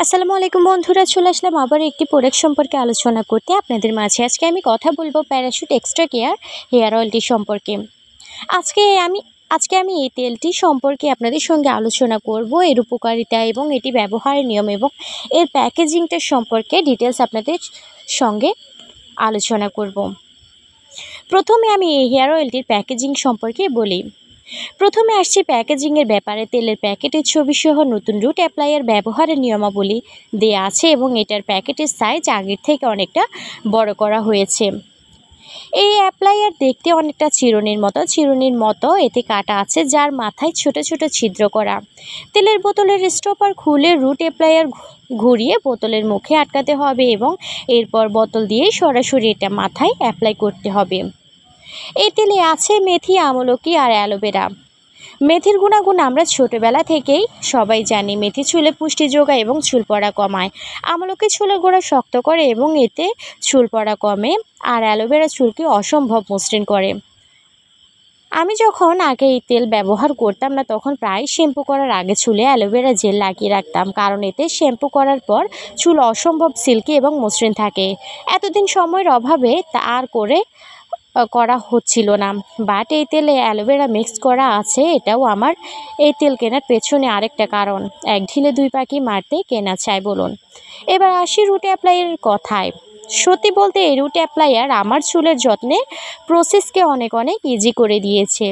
আসসালামু আলাইকুম বন্ধুরা, চলে আসলাম আবার একটি প্রোডাক্ট সম্পর্কে আলোচনা করতে আপনাদের মাঝে। আজকে আমি কথা বলবো প্যারাশুট এক্সট্রা কেয়ার হেয়ার অয়েলটি সম্পর্কে। আজকে আমি আজকে আমি এই তেলটি সম্পর্কে আপনাদের সঙ্গে আলোচনা করব, এর উপকারিতা এবং এটি ব্যবহারের নিয়ম এবং এর প্যাকেজিংটা সম্পর্কে ডিটেলস আপনাদের সঙ্গে আলোচনা করব। প্রথমে আমি এই হেয়ার অয়েলটির প্যাকেজিং সম্পর্কে বলি। প্রথমে আসছি প্যাকেজিংয়ের ব্যাপারে। তেলের প্যাকেটের ছবিসহ নতুন রুট অ্যাপ্লায়ার ব্যবহারের নিয়মাবলী দেয়া আছে এবং এটার প্যাকেটের সাইজ আগের থেকে অনেকটা বড় করা হয়েছে। এই অ্যাপ্লায়ার দেখতে অনেকটা চিরুনির মতো এতে কাটা আছে, যার মাথায় ছোট ছোট ছিদ্র করা। তেলের বোতলের স্টপার খুলে রুট অ্যাপ্লায়ার ঘুরিয়ে বোতলের মুখে আটকাতে হবে এবং এরপর বোতল দিয়ে সরাসরি এটা মাথায় অ্যাপ্লাই করতে হবে। এই তেলে আছে মেথি, আমলকি আর অ্যালোভেরা। মেথির গুণাগুণ আমরা ছোটবেলা থেকেই সবাই জানি। মেথি চুলে পুষ্টি যোগায় এবং চুল পড়া কমায়। আমলকি চুলের গোড়া শক্ত করে এবং এতে চুল পড়া কমে। আর অ্যালোভেরা চুলকে অসম্ভব মসৃণ করে। আমি যখন আগে এই তেল ব্যবহার করতাম না, তখন প্রায় শ্যাম্পু করার আগে চুলে অ্যালোভেরা জেল লাগিয়ে রাখতাম, কারণ এতে শ্যাম্পু করার পর চুল অসম্ভব সিল্কি এবং মসৃণ থাকে। এতদিন সময়ের অভাবে তা আর করা হচ্ছিল না। বাট এই তেলে অ্যালোভেরা মিক্স করা আছে, এটাও আমার এই তেল কেনার পেছনে আরেকটা কারণ। এক ঢিলে দুই পাখি মারতে কেনা চাই বলুন। এবার আসি রুট অ্যাপ্লায়ারের কথায়। সত্যি বলতে এই রুট অ্যাপ্লায়ার আমার চুলের যত্নের প্রসেসকে অনেক অনেক ইজি করে দিয়েছে।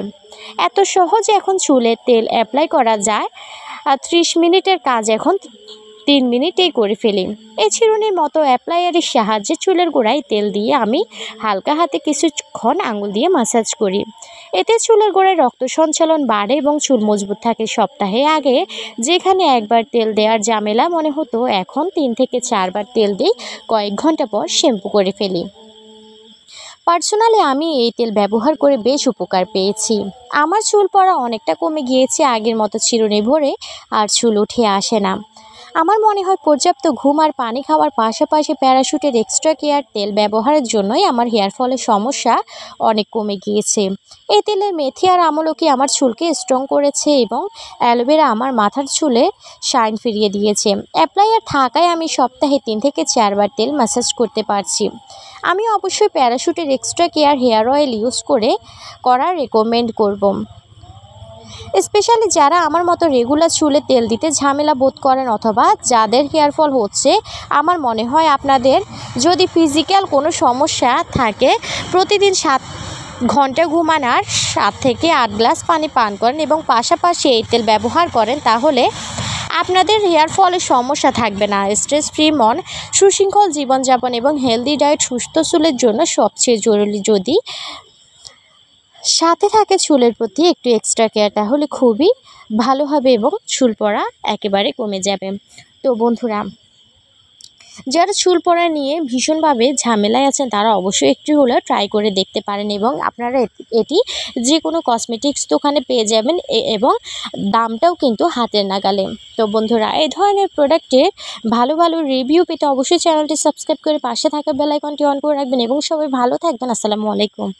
এত সহজে এখন চুলে তেল অ্যাপ্লাই করা যায়, আর 30 মিনিটের কাজ এখন 3 মিনিটেই করে ফেলি। এই চিরুনির মতো অ্যাপ্লায়ারের সাহায্যে চুলের গোড়ায় তেল দিয়ে আমি হালকা হাতে কিছুক্ষণ আঙুল দিয়ে মাসাজ করি। এতে চুলের গোড়ায় রক্ত সঞ্চালন বাড়ে এবং চুল মজবুত থাকে। সপ্তাহে আগে যেখানে একবার তেল দেওয়ার ঝামেলা মনে হতো, এখন 3 থেকে 4 বার তেল দিই, কয়েক ঘন্টা পর শ্যাম্পু করে ফেলি। পার্সোনালি আমি এই তেল ব্যবহার করে বেশ উপকার পেয়েছি। আমার চুল পড়া অনেকটা কমে গিয়েছে, আগের মতো চিরুনি ভরে আর চুল উঠে আসে না। আমার মনে হয় পর্যাপ্ত ঘুম আর পানি খাওয়ার পাশাপাশি প্যারাশুটের এক্সট্রা কেয়ার তেল ব্যবহারের জন্যই আমার হেয়ার ফলের সমস্যা অনেক কমে গিয়েছে। এই তেলের মেথি আর আমলকি আমার চুলকে স্ট্রং করেছে এবং অ্যালোভেরা আমার মাথার চুলে শাইন ফিরিয়ে দিয়েছে। অ্যাপ্লায়ার থাকায় আমি সপ্তাহে 3 থেকে 4 বার তেল ম্যাসাজ করতে পারছি। আমি অবশ্যই প্যারাশুটের extra care hair oil use করার রেকমেন্ড করব। স্পেশালি যারা আমার মতো রেগুলার চুলে তেল দিতে ঝামেলা বোধ করেন অথবা যাদের হেয়ার ফল হচ্ছে। আমার মনে হয় আপনাদের যদি ফিজিক্যাল কোনো সমস্যা থাকে, প্রতিদিন 7 ঘন্টা ঘুমান আর 7 থেকে 8 গ্লাস পানি পান করেন এবং পাশাপাশি এই তেল ব্যবহার করেন, তাহলে আপনাদের হেয়ার ফলের সমস্যা থাকবে না। স্ট্রেস ফ্রি মন, সুশৃঙ্খল জীবনযাপন এবং হেলদি ডায়েট সুস্থ চুলের জন্য সবচেয়ে জরুরি। যদি সাথে থাকে চুলের প্রতি একটু এক্সট্রা কেয়ার, তাহলে খুবই ভালো হবে এবং চুল পড়া একেবারে কমে যাবে। তো বন্ধুরা, যারা চুল পড়া নিয়ে ভীষণভাবে ঝামেলায় আছেন, তারা অবশ্যই একটু হলেও ট্রাই করে দেখতে পারেন এবং আপনারা এটি যে কোনো কসমেটিক্স দোকানে পেয়ে যাবেন এবং দামটাও কিন্তু হাতের নাগালে। তো বন্ধুরা, এই ধরনের প্রোডাক্টের ভালো ভালো রিভিউ পেতে অবশ্যই চ্যানেলটি সাবস্ক্রাইব করে পাশে থাকা বেল আইকনটি অন করে রাখবেন এবং সবাই ভালো থাকবেন। আসসালামু আলাইকুম।